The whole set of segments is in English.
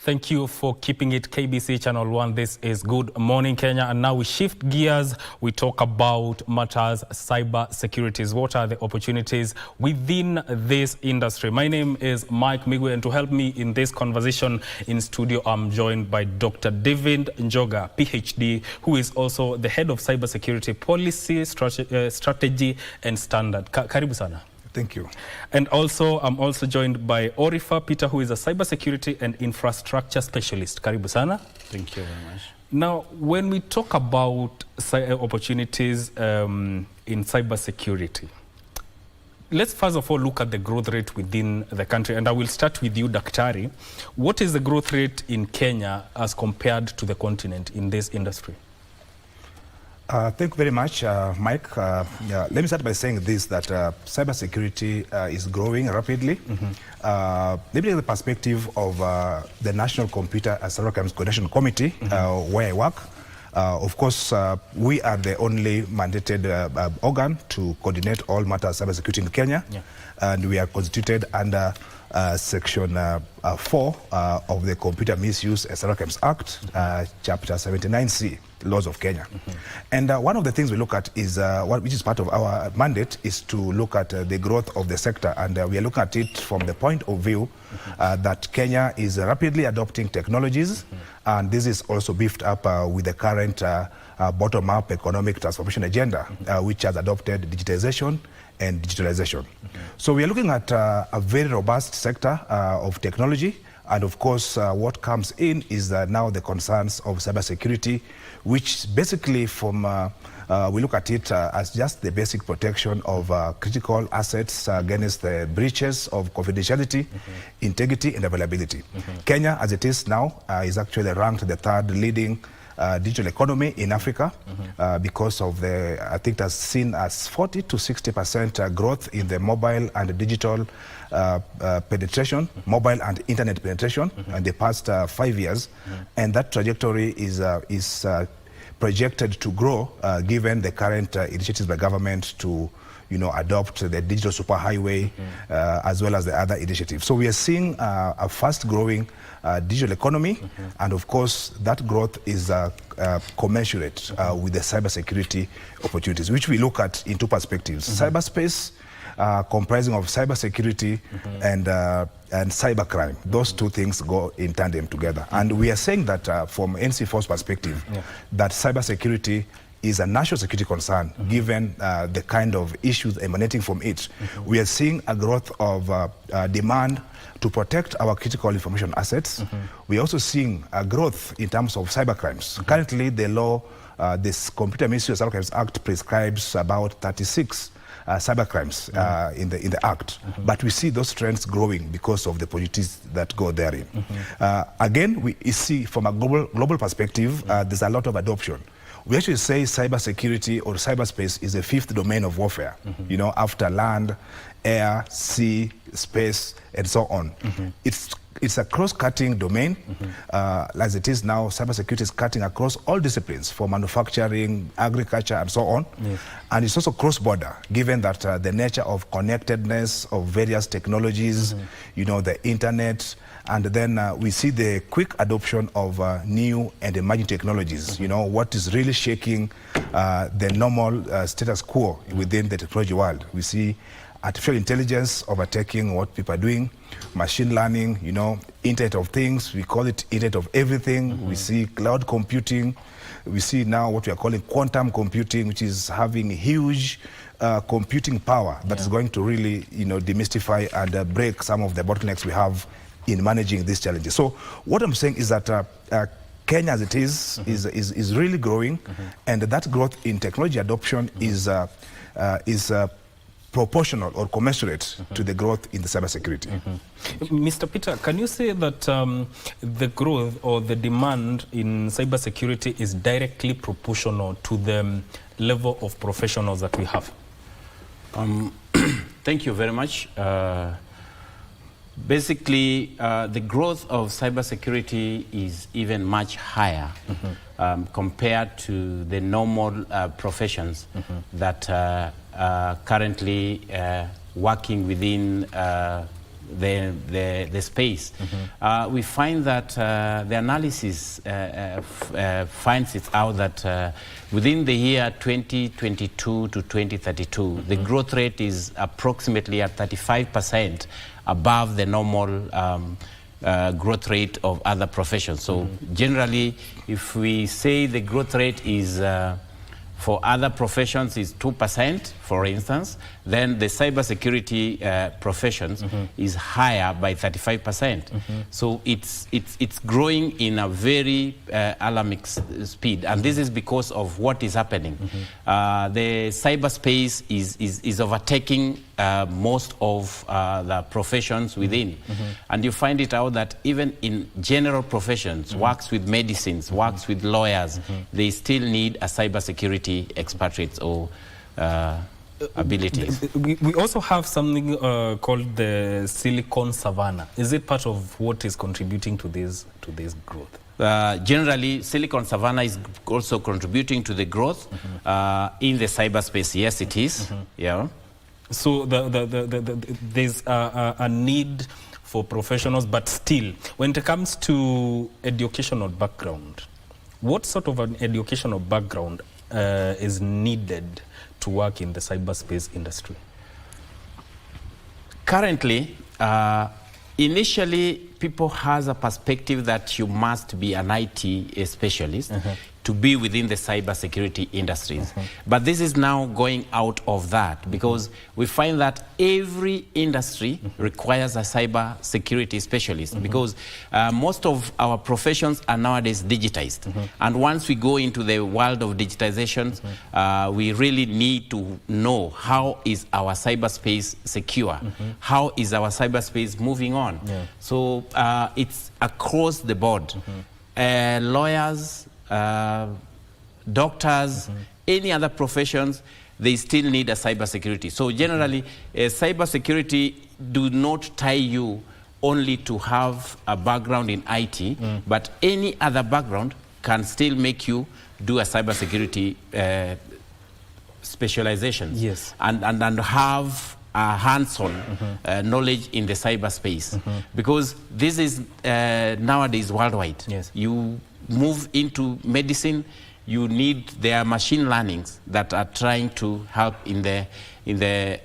Thank you for keeping it KBC Channel 1. This is Good Morning Kenya. And now we shift gears. We talk about matters cyber securities. What are the opportunities within this industry? My name is Migwi, and to help me in this conversation in studio, I'm joined by Dr. David Njoga, PhD, who is also the head of cybersecurity policy, strategy and standard. Karibu sana. Thank you. And also, I'm also joined by Orifah Peter, who is a cybersecurity and infrastructure specialist. Karibu sana. Thank you very much. Now, when we talk about opportunities in cybersecurity, let's first of all look at the growth rate within the country. And I will start with you, Daktari. What is the growth rate in Kenya as compared to the continent in this industry? Thank you very much, Mike. Let me start by saying this, that cybersecurity is growing rapidly. Maybe the perspective of the National Computer and Cyber Crimes Coordination Committee, where I work. Of course, we are the only mandated organ to coordinate all matters of cybersecurity in Kenya. And we are constituted under Section 4 of the Computer Misuse and Cyber Crimes Act, Chapter 79C, Laws of Kenya. And one of the things we look at is, which is part of our mandate, is to look at the growth of the sector. And we are looking at it from the point of view that Kenya is rapidly adopting technologies. And this is also beefed up with the current bottom-up economic transformation agenda, which has adopted digitization and digitalization. So we are looking at a very robust sector of technology. And of course, what comes in is now the concerns of cybersecurity, which basically we look at it as just the basic protection of critical assets against the breaches of confidentiality, integrity, and availability. Kenya, as it is now, is actually ranked the third leading digital economy in Africa because of I think that's seen as 40 to 60% growth in the mobile and digital penetration, mobile and internet penetration in the past 5 years. And that trajectory is projected to grow given the current initiatives by government to adopt the digital superhighway as well as the other initiatives. So we are seeing a fast-growing digital economy, and of course that growth is commensurate with the cybersecurity opportunities, which we look at in two perspectives. Cyberspace, comprising of cybersecurity and cybercrime. Those two things go in tandem together. And we are saying that from NC4's perspective, that cybersecurity is a national security concern, given the kind of issues emanating from it. We are seeing a growth of demand to protect our critical information assets. We are also seeing a growth in terms of cybercrimes. Currently, the law, this Computer Misuse and Cyber Crimes Act prescribes about 36 cybercrimes in the Act. But we see those trends growing because of the opportunities that go therein. Again, we see from a global perspective, there's a lot of adoption. We actually say cybersecurity or cyberspace is a fifth domain of warfare, after land, air, sea, space, and so on. It's a cross-cutting domain. As it is now, cybersecurity is cutting across all disciplines, from manufacturing, agriculture, and so on. And it's also cross-border, given that the nature of connectedness of various technologies, the internet, and then we see the quick adoption of new and emerging technologies. What is really shaking the normal status quo within the technology world. We see artificial intelligence overtaking what people are doing, machine learning, Internet of Things, we call it Internet of Everything. We see cloud computing. We see now what we are calling quantum computing, which is having huge computing power that is going to really, demystify and break some of the bottlenecks we have in managing these challenges. So what I'm saying is that Kenya, as it is really growing, and that growth in technology adoption is proportional or commensurate to the growth in the cybersecurity. Mr. Peter, can you say that the growth or the demand in cybersecurity is directly proportional to the level of professionals that we have? Thank you very much. Basically, the growth of cybersecurity is even much higher compared to the normal professions that are currently working within the space. We find that the analysis finds it out that within the year 2022 to 2032, the growth rate is approximately at 35% above the normal growth rate of other professions. So generally, if we say the growth rate is for other professions is 2%, for instance, then the cybersecurity professions is higher by 35%. So it's growing in a very alarming speed, and this is because of what is happening. The cyberspace is overtaking most of the professions within, and you find it out that even in general professions, works with medicines, works with lawyers, they still need a cybersecurity expatriates or abilities. We also have something called the Silicon Savannah. Is it part of what is contributing to this growth? Generally, Silicon Savannah is also contributing to the growth in the cyberspace. Yes, it is. Yeah. So there's a need for professionals, but still, when it comes to educational background, what sort of an educational background is needed to work in the cyberspace industry? Currently, initially, people has a perspective that you must be an IT specialist to be within the cybersecurity industries. But this is now going out of that, because we find that every industry requires a cybersecurity specialist, because most of our professions are nowadays digitized. And once we go into the world of digitization, we really need to know how is our cyberspace secure, how is our cyberspace moving on. So it's across the board. Lawyers, doctors, any other professions, they still need a cybersecurity. So generally, cybersecurity do not tie you only to have a background in IT, but any other background can still make you do a cybersecurity specialization. Yes. And have a hands-on knowledge in the cyberspace, because this is nowadays worldwide. Yes. You move into medicine, you need their machine learnings that are trying to help in the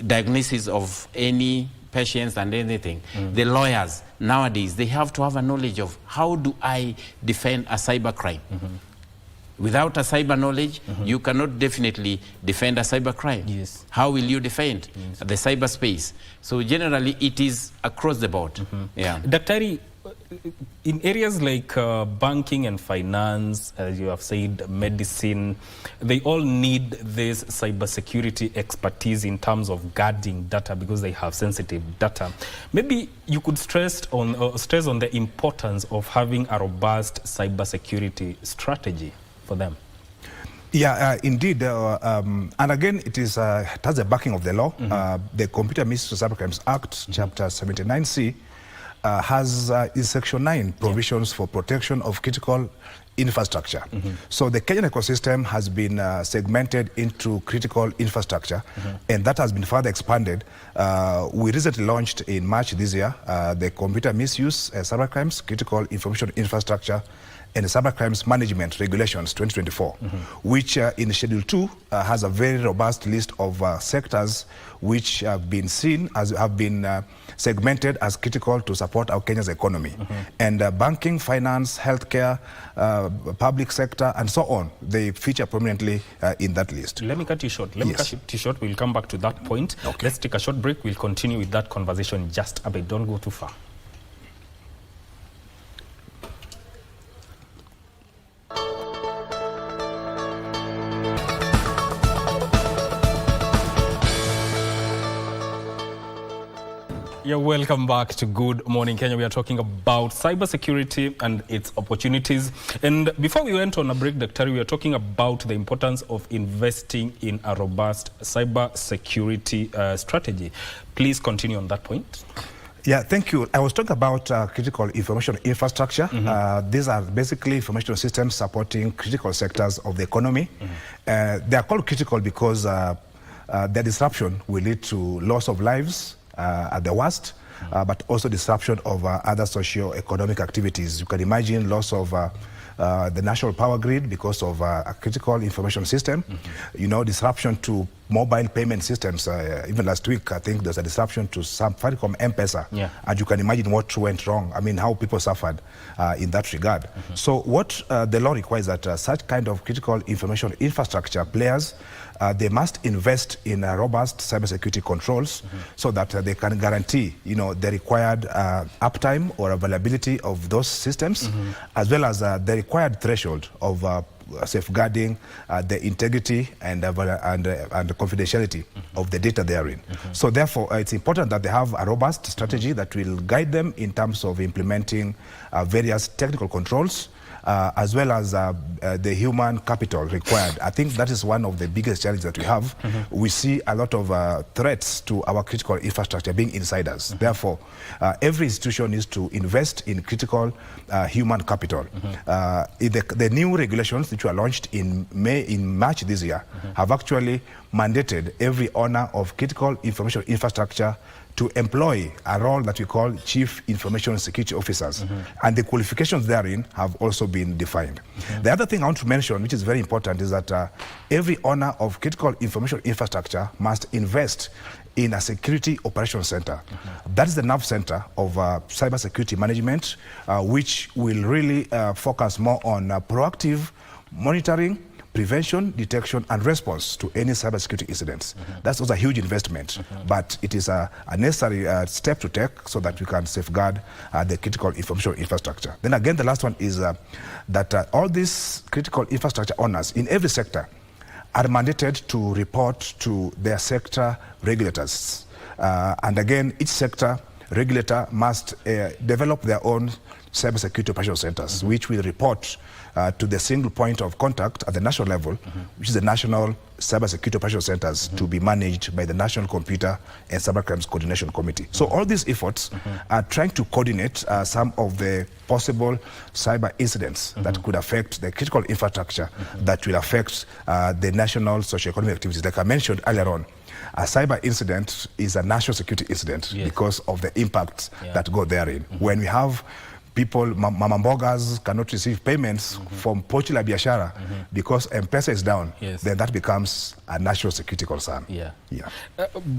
diagnosis of any patients and anything. The lawyers nowadays, they have to have a knowledge of how do I defend a cyber crime. Without a cyber knowledge, you cannot definitely defend a cyber crime. Yes. How will you defend the cyberspace? So generally, it is across the board. Yeah. Daktari, in areas like banking and finance, as you have said, medicine, they all need this cybersecurity expertise in terms of guarding data, because they have sensitive data. Maybe you could stress on the importance of having a robust cybersecurity strategy for them. Yeah, indeed. And again, it has the backing of the law. The Computer Misuse of Cybercrimes Act, Chapter 79C, has in Section 9 provisions for protection of critical infrastructure. So the Kenyan ecosystem has been segmented into critical infrastructure, and that has been further expanded. We recently launched in March this year the Computer Misuse Cybercrimes Critical Information Infrastructure and Cybercrimes Management Regulations 2024, which in Schedule 2 has a very robust list of sectors which have been segmented as critical to support our Kenya's economy. And banking, finance, healthcare, public sector, and so on, they feature prominently in that list. Let me cut you short. We'll come back to that point. Okay. Let's take a short break. We'll continue with that conversation just a bit. Don't go too far. Yeah, welcome back to Good Morning Kenya. We are talking about cybersecurity and its opportunities. And before we went on a break, Dr. we are talking about the importance of investing in a robust cybersecurity strategy. Please continue on that point. Yeah, thank you. I was talking about critical information infrastructure. These are basically information systems supporting critical sectors of the economy. They are called critical because their disruption will lead to loss of lives at the worst, but also disruption of other socio-economic activities. You can imagine loss of the national power grid because of a critical information system, you know, disruption to mobile payment systems. Even last week, I think there's a disruption to some Safaricom M-Pesa. And you can imagine what went wrong. I mean, how people suffered in that regard. So what the law requires that such kind of critical information infrastructure players, they must invest in robust cybersecurity controls so that they can guarantee, you know, the required uptime or availability of those systems, as well as the required threshold of safeguarding the integrity and the confidentiality of the data therein. So therefore, it's important that they have a robust strategy that will guide them in terms of implementing various technical controls, as well as the human capital required. I think that is one of the biggest challenges that we have. We see a lot of threats to our critical infrastructure being insiders. Therefore, every institution needs to invest in critical human capital. The new regulations which were launched in March this year have actually mandated every owner of critical information infrastructure to employ a role that we call Chief Information Security Officers. And the qualifications therein have also been defined. The other thing I want to mention, which is very important, is that every owner of critical information infrastructure must invest in a security operations center. That is the nerve center of cybersecurity management, which will really focus more on proactive monitoring, prevention, detection, and response to any cybersecurity incidents. That's also a huge investment, but it is a necessary step to take so that we can safeguard the critical information infrastructure. Then again, the last one is that all these critical infrastructure owners in every sector are mandated to report to their sector regulators. And again, each sector regulator must develop their own cybersecurity operations centers, which will report to the single point of contact at the national level, which is the National Cybersecurity Operations Centers, to be managed by the National Computer and Cybercrimes Coordination Committee. So all these efforts are trying to coordinate some of the possible cyber incidents that could affect the critical infrastructure that will affect the national socio-economic activities. Like I mentioned earlier on, a cyber incident is a national security incident because of the impacts that go therein. When we have people, mama mbogas cannot receive payments from Pochi la Biashara because M-Pesa is down, then that becomes a national security concern.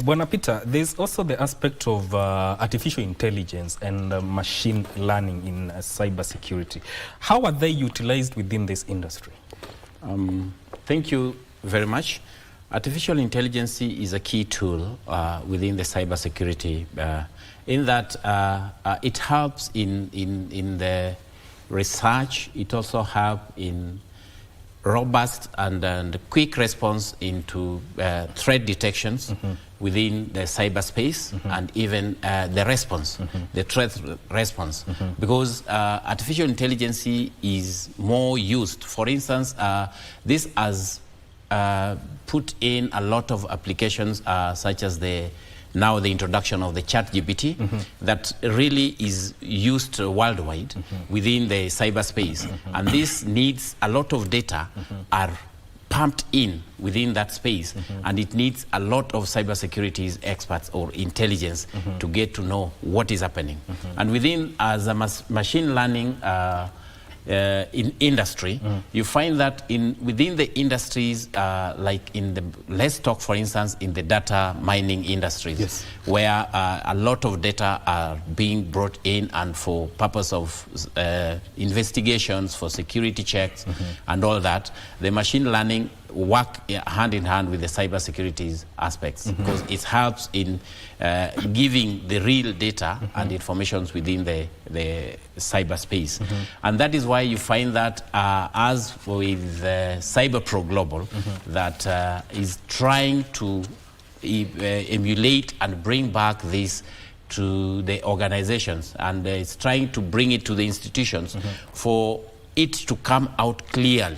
Bwana Peter, there's also the aspect of artificial intelligence and machine learning in cybersecurity. How are they utilized within this industry? Thank you very much. Artificial intelligence is a key tool within the cybersecurity in that it helps in the research. It also helps in robust and quick response into threat detections within the cyberspace and even the response, the threat response. Because artificial intelligence is more used. For instance, this has put in a lot of applications such as now the introduction of the ChatGPT that really is used worldwide within the cyberspace. And this needs a lot of data are pumped in within that space, and it needs a lot of cybersecurity experts or intelligence to get to know what is happening. And within as a machine learning in industry, you find that within the industries, like let's talk for instance in the data mining industries, where a lot of data are being brought in and for purpose of investigations, for security checks and all that, the machine learning work hand in hand with the cybersecurity aspects because it helps in giving the real data and informations within the cyberspace. And that is why you find that as with CyberPro Global, that is trying to emulate and bring back this to the organizations, and it's trying to bring it to the institutions for it to come out clearly.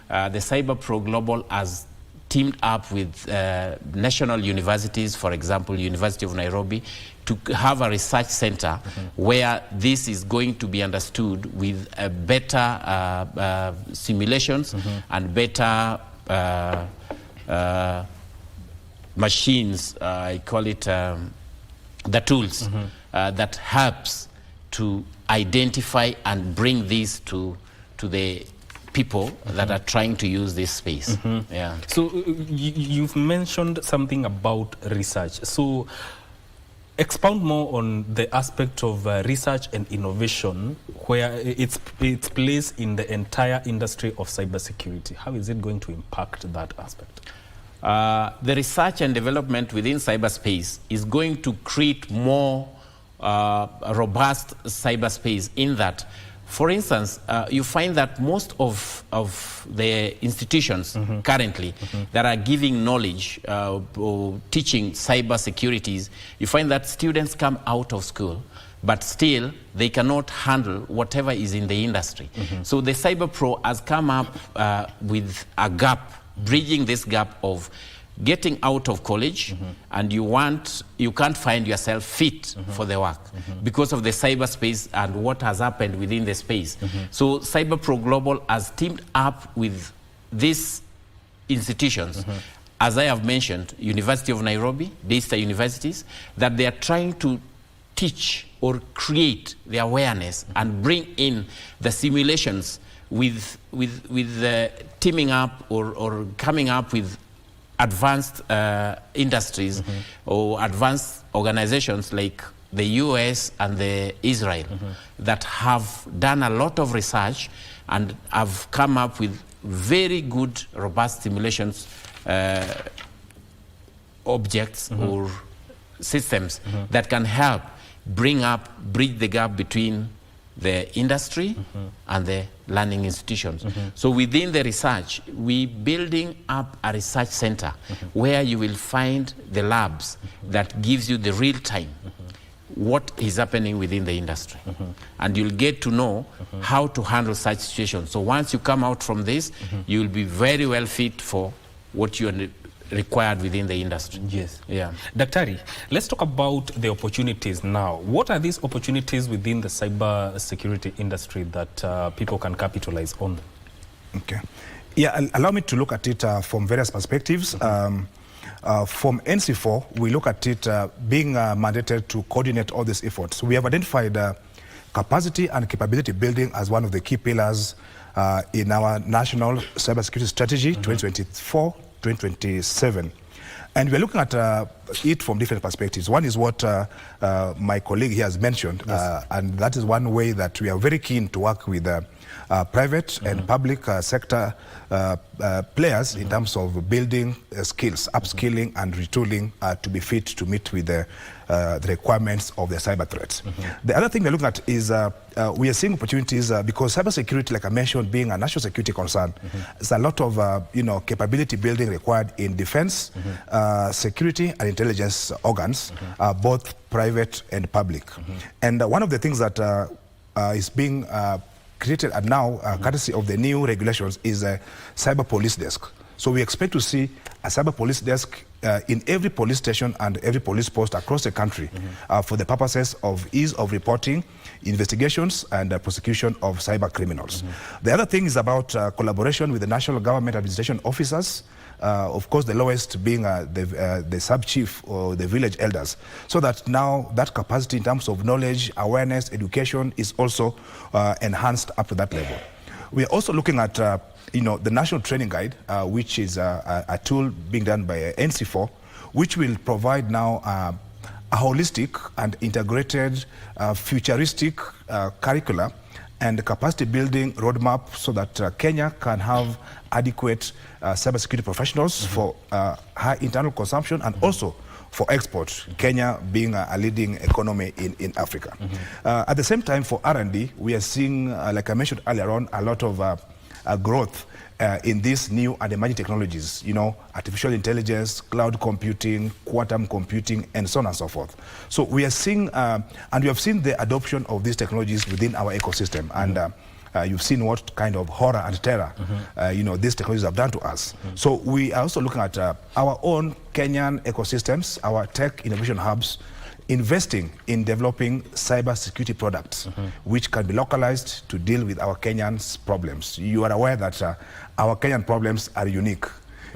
The CyberPro Global has teamed up with national universities, for example, University of Nairobi, to have a research center where this is going to be understood with better simulations and better machines, I call it the tools, that helps to identify and bring this to the people that are trying to use this space. Yeah. So you've mentioned something about research. So expound more on the aspect of research and innovation, where it's placed in the entire industry of cybersecurity. How is it going to impact that aspect? The research and development within cyberspace is going to create more robust cyberspace in that, for instance, you find that most of the institutions currently that are giving knowledge or teaching cybersecurities, you find that students come out of school, but still they cannot handle whatever is in the industry. So the Cyber Pro has come up with a gap, bridging this gap of getting out of college and you can't find yourself fit for the work because of the cyberspace and what has happened within the space. So Cyber Pro Global has teamed up with these institutions, as I have mentioned, University of Nairobi, Daystar Universities, that they are trying to teach or create the awareness and bring in the simulations with teaming up or coming up with advanced industries or advanced organizations like the US and the Israel that have done a lot of research and have come up with very good, robust simulations objects or systems that can help bridge the gap between the industry and the learning institutions. So within the research, we're building up a research center where you will find the labs that gives you the real time what is happening within the industry. And you'll get to know how to handle such situations. So once you come out from this, you'll be very well fit for what you are required within the industry. Yes. Yeah. Daktari, let's talk about the opportunities now. What are these opportunities within the cyber security industry that people can capitalize on? Okay. Yeah, allow me to look at it from various perspectives. From NC4, we look at it being mandated to coordinate all these efforts. We have identified capacity and capability building as one of the key pillars in our national cybersecurity strategy 2024-2027. And we're looking at it from different perspectives. One is what my colleague here has mentioned, and that is one way that we are very keen to work with private and public sector players in terms of building skills, upskilling and retooling to be fit to meet with the requirements of the cyber threats. The other thing we're looking at is we are seeing opportunities because cybersecurity, like I mentioned, being a national security concern, there's a lot of capability building required in defense, security and intelligence organs, both private and public. And one of the things that is being created and now courtesy of the new regulations is a cyber police desk. So we expect to see a cyber police desk in every police station and every police post across the country for the purposes of ease of reporting, investigations and prosecution of cyber criminals. The other thing is about collaboration with the national government administration officers, of course the lowest being the sub-chief or the village elders, so that now that capacity in terms of knowledge, awareness, education is also enhanced up to that level. We are also looking at the National Training Guide, which is a tool being done by NC4, which will provide now a holistic and integrated futuristic curricula and capacity building roadmap so that Kenya can have adequate cybersecurity professionals for high internal consumption and also for export, Kenya being a leading economy in Africa. At the same time, for R&D, we are seeing, like I mentioned earlier on, a lot of growth in these new and emerging technologies, artificial intelligence, cloud computing, quantum computing, and so on and so forth. So we are seeing, and we have seen the adoption of these technologies within our ecosystem. And you've seen what kind of horror and terror, these technologies have done to us. So we are also looking at our own Kenyan ecosystems, our tech innovation hubs, investing in developing cyber security products, which can be localized to deal with our Kenyans' problems. You are aware that our Kenyan problems are unique.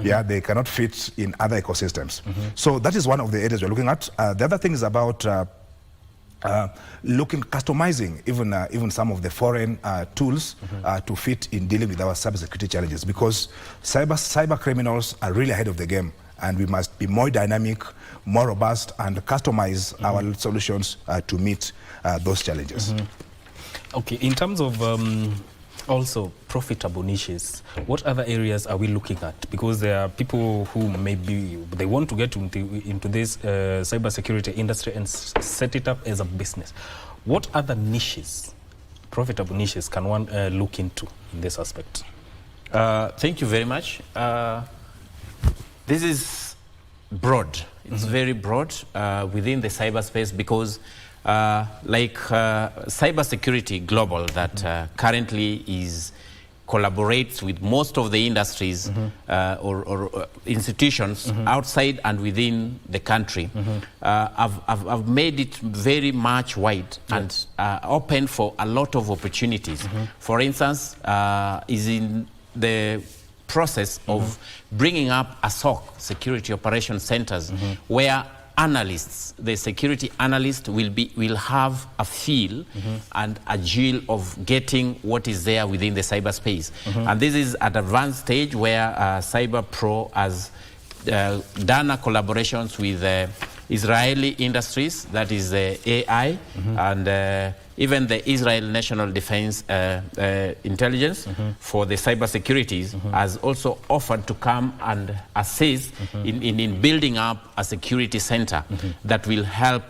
Yeah, they cannot fit in other ecosystems. So that is one of the areas we're looking at. The other thing is about customizing even some of the foreign tools to fit in dealing with our cybersecurity challenges, because cyber criminals are really ahead of the game, and we must be more dynamic, more robust, and customize our solutions to meet those challenges. Okay, in terms of also profitable niches, what other areas are we looking at? Because there are people who maybe they want to get into this cybersecurity industry and set it up as a business. What other niches, profitable niches, can one look into in this aspect? Thank you very much. This is broad. It's very broad within the cyberspace, because Cybersecurity Global that currently collaborates with most of the industries or institutions outside and within the country. I've made it very much wide and open for a lot of opportunities. For instance, is in the process of bringing up a SOC, Security Operations Centers, where analysts, the security analyst will have a feel and a gel of getting what is there within the cyberspace. And this is at advanced stage where CyberPro has done a collaborations with Israeli industries, that is AI, and even the Israel National Defense Intelligence for the cybersecurities has also offered to come and assist in building up a security center that will help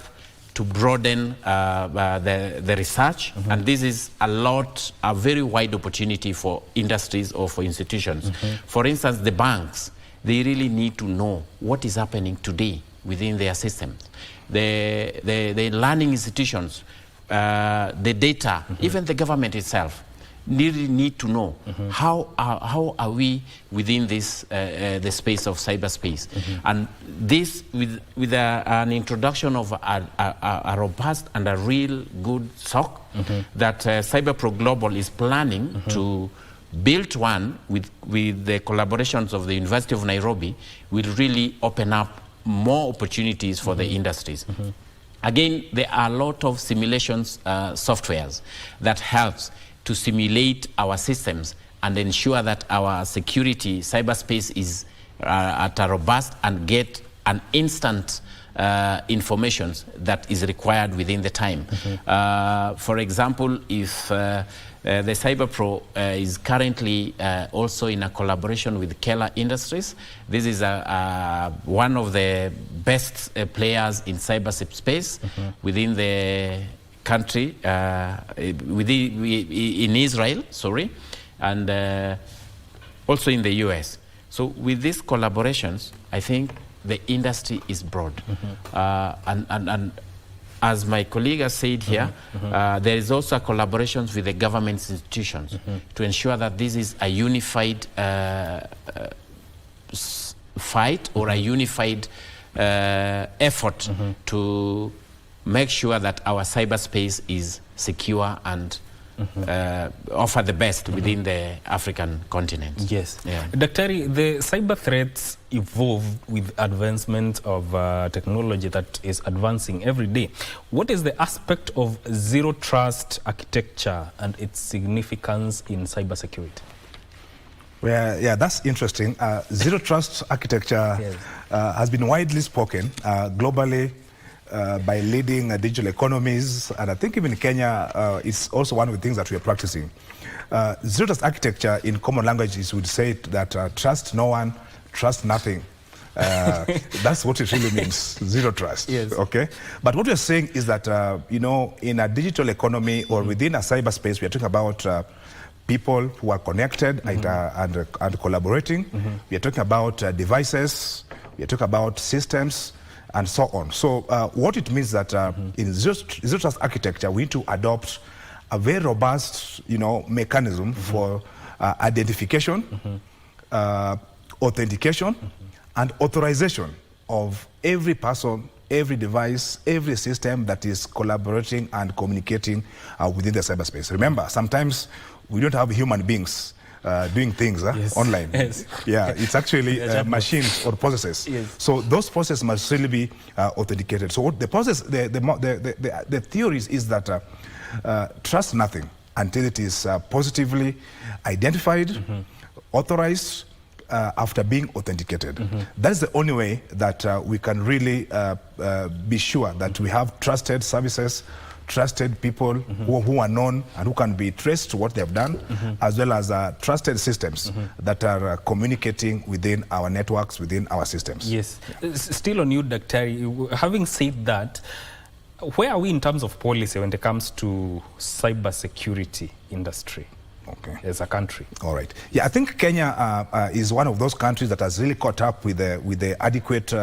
to broaden the research. And this is a very wide opportunity for industries or for institutions. For instance, the banks, they really need to know what is happening today within their systems. The learning institutions, the data, even the government itself, need to know how are we within this the space of cyberspace. And this with an introduction of a robust and a real good SOC that CyberPro Global is planning to build one with the collaborations of the University of Nairobi, will really open up more opportunities for the industries. Again, there are a lot of simulations softwares that helps to simulate our systems and ensure that our security cyberspace is at a robust and get an instant information that is required within the time. For example, if the CyberPro is currently also in a collaboration with Keller Industries. This is one of the best players in cyberspace within the country, in Israel, and also in the US. So with these collaborations, I think the industry is broad. And as my colleague has said here, there is also a collaboration with the government institutions to ensure that this is a unified fight or a unified effort to make sure that our cyberspace is secure and offer the best within the African continent. Yes. Yeah. Daktari, the cyber threats evolve with advancement of technology that is advancing every day. What is the aspect of zero trust architecture and its significance in cybersecurity? Well, yeah, that's interesting. Zero trust architecture has been widely spoken globally by leading digital economies, and I think even Kenya is also one of the things that we are practicing. Zero trust architecture in common languages would say that trust no one, trust nothing. That's what it really means, zero trust. Yes. Okay. But what we're saying is that, you know, in a digital economy or within a cyberspace, we are talking about people who are connected and collaborating. We are talking about devices. We are talking about systems and so on. So what it means that in zero trust architecture, we need to adopt a very robust, you know, mechanism for identification, authentication, and authorization of every person, every device, every system that is collaborating and communicating within the cyberspace. Remember, sometimes we don't have human beings doing things online. Yes. Yeah, it's actually machines or processes. Yes. So those processes must really be authenticated. So what the process, the theory is that trust nothing until it is positively identified, authorized, after being authenticated. That's the only way that we can really be sure that we have trusted services, trusted people who are known and who can be traced to what they have done, as well as trusted systems that are communicating within our networks, within our systems. Yes. Still on you, Daktari, having said that, where are we in terms of policy when it comes to cybersecurity industry? Okay. As a country. All right. Yeah, I think Kenya is one of those countries that has really caught up with the adequate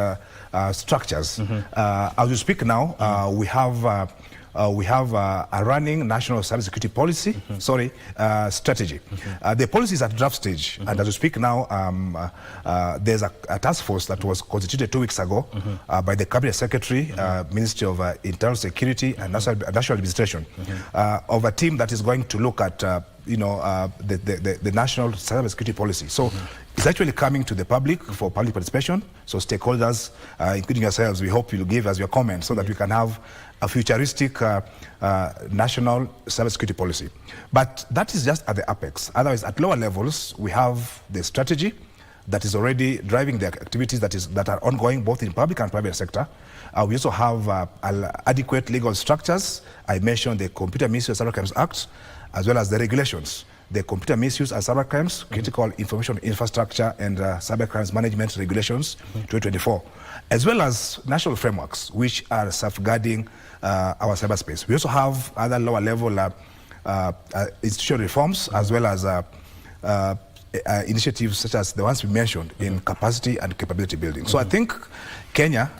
structures. As we speak now, we have a running national cybersecurity policy, strategy. The policy is at draft stage, and as we speak now, there's a task force that was constituted 2 weeks ago by the Cabinet Secretary, Ministry of Internal Security and National Administration, of a team that is going to look at the national cybersecurity policy. So it's actually coming to the public for public participation. So stakeholders, including yourselves, we hope you'll give us your comments so that we can have a futuristic national cybersecurity policy. But that is just at the apex. Otherwise, at lower levels, we have the strategy that is already driving the activities that are ongoing both in public and private sector. We also have adequate legal structures. I mentioned the Computer Misuse and Cybercrimes Act, as well as the regulations, the Computer Misuse and Cybercrimes, Critical Information Infrastructure and Cybercrimes Management Regulations 2024, as well as national frameworks which are safeguarding our cyberspace. We also have other lower level institutional reforms, as well as initiatives such as the ones we mentioned in capacity and capability building. So I think Kenya,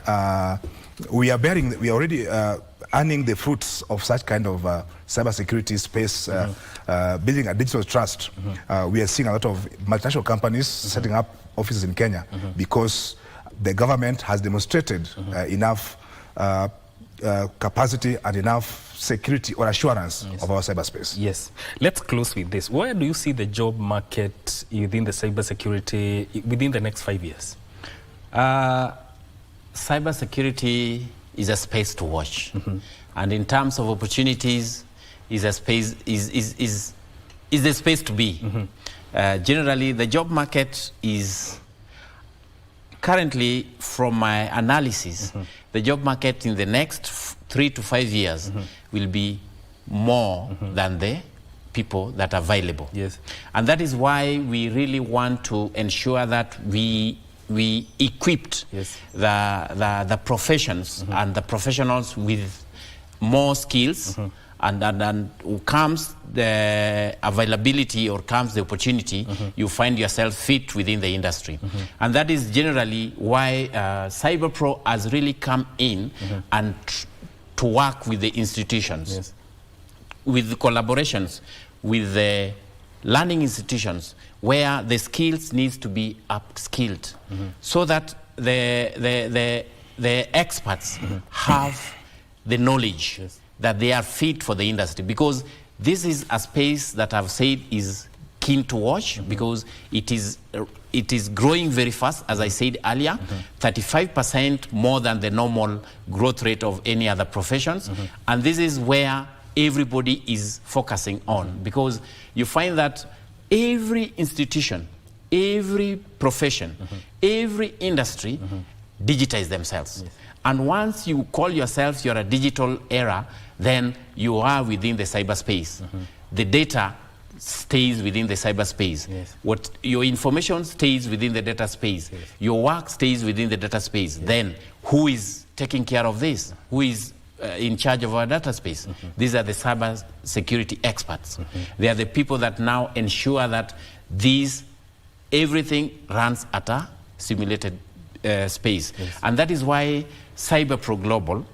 we are already earning the fruits of such kind of cybersecurity space, building a digital trust. We are seeing a lot of multinational companies setting up offices in Kenya because the government has demonstrated enough capacity and enough security or assurance of our cyberspace. Yes. Let's close with this. Where do you see the job market within the cybersecurity within the next 5 years? Cybersecurity is a space to watch, and in terms of opportunities, is a space is the space to be. Generally, the job market is currently, from my analysis, the job market in the next 3 to 5 years will be more than the people that are available. Yes. And that is why we really want to ensure that we equipped the professions and the professionals with more skills, and comes the availability or comes the opportunity, you find yourself fit within the industry. And that is generally why CyberPro has really come in and to work with the institutions, with the collaborations with the learning institutions, where the skills needs to be upskilled, so that the experts have the knowledge that they are fit for the industry. Because this is a space that I've said is keen to watch, because it is growing very fast, as I said earlier, 35% more than the normal growth rate of any other professions. And this is where everybody is focusing on, because you find that every institution, every profession, every industry digitize themselves. And once you call yourself you're a digital era, then you are within the cyberspace. The data stays within the cyberspace. What your information stays within the data space. Your work stays within the data space. Then who is taking care of this? Who is in charge of our data space? These are the cyber security experts. They are the people that now ensure that everything runs at a simulated space. And that is why CyberPro Global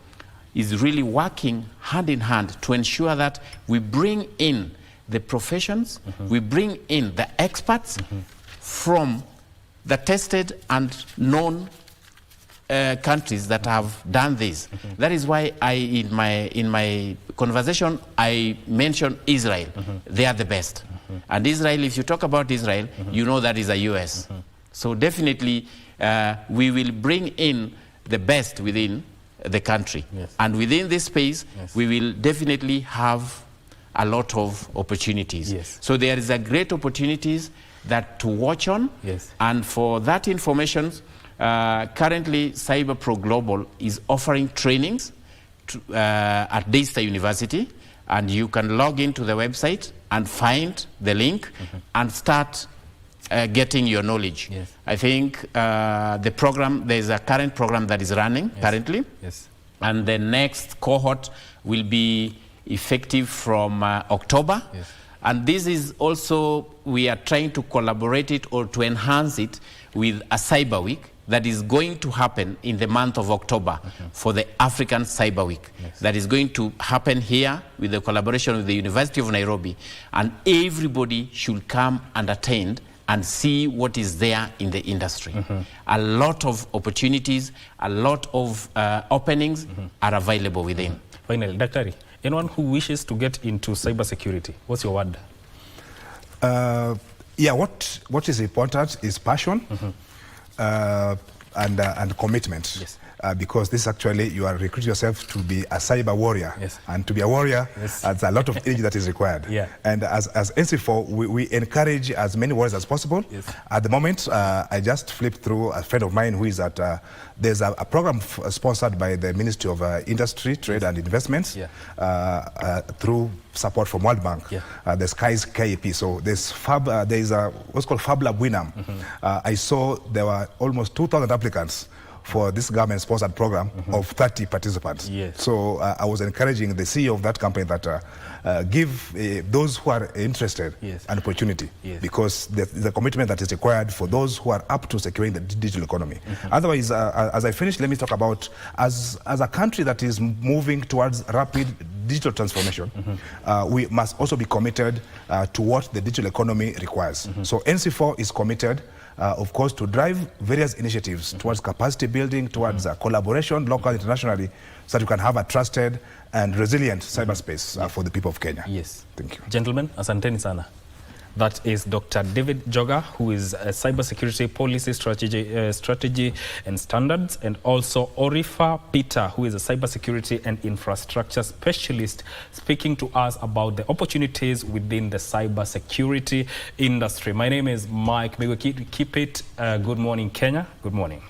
is really working hand in hand to ensure that we bring in the professions, we bring in the experts from the tested and known countries that have done this. That is why in my conversation I mentioned Israel. They are the best. And Israel, if you talk about Israel, you know that is a US. So definitely we will bring in the best within the country. Yes. And within this space, Yes. we will definitely have a lot of opportunities. Yes. So there is a great opportunities that to watch on. Yes. And for that information, currently Cyber Pro Global is offering trainings at Daystar University, and you can log into the website and find the link and start getting your knowledge. Yes. I think the program, there's a current program that is running currently, Yes. and the next cohort will be effective from October. Yes. And this is also, we are trying to collaborate it or to enhance it with a Cyber Week that is going to happen in the month of October for the African Cyber Week. Yes. That is going to happen here with the collaboration with the University of Nairobi. And everybody should come and attend and see what is there in the industry. A lot of opportunities, a lot of openings are available within. Finally, Daktari, anyone who wishes to get into cybersecurity, what's your word? Yeah, what is important is passion and commitment. Yes. Because this actually, you are recruiting yourself to be a cyber warrior. Yes. And to be a warrior, Yes. there's a lot of energy that is required. Yeah. And as NC4, we encourage as many warriors as possible. Yes. At the moment, I just flipped through a friend of mine who is at, there's a program sponsored by the Ministry of Industry, Trade and Investments through support from World Bank. Yeah. The Skies KEP. So there's there is a what's called Fab Lab Winam. I saw there were almost 2,000 applicants for this government-sponsored program of 30 participants. Yes. So I was encouraging the CEO of that company that give those who are interested Yes. an opportunity, Yes. because the commitment that is required for those who are up to securing the digital economy. Otherwise, as I finish, let me talk about as a country that is moving towards rapid digital transformation, we must also be committed to what the digital economy requires. So NC4 is committed, of course, to drive various initiatives towards capacity building, towards collaboration, local, internationally, so that we can have a trusted and resilient cyberspace for the people of Kenya. Yes. Thank you. Gentlemen, asanteni sana. That is Dr. David Njoga, who is a cybersecurity policy strategy and standards, and also Orifah Peter, who is a cybersecurity and infrastructure specialist, speaking to us about the opportunities within the cybersecurity industry. My name is Mike Migwi. Keep it. Good morning, Kenya. Good morning.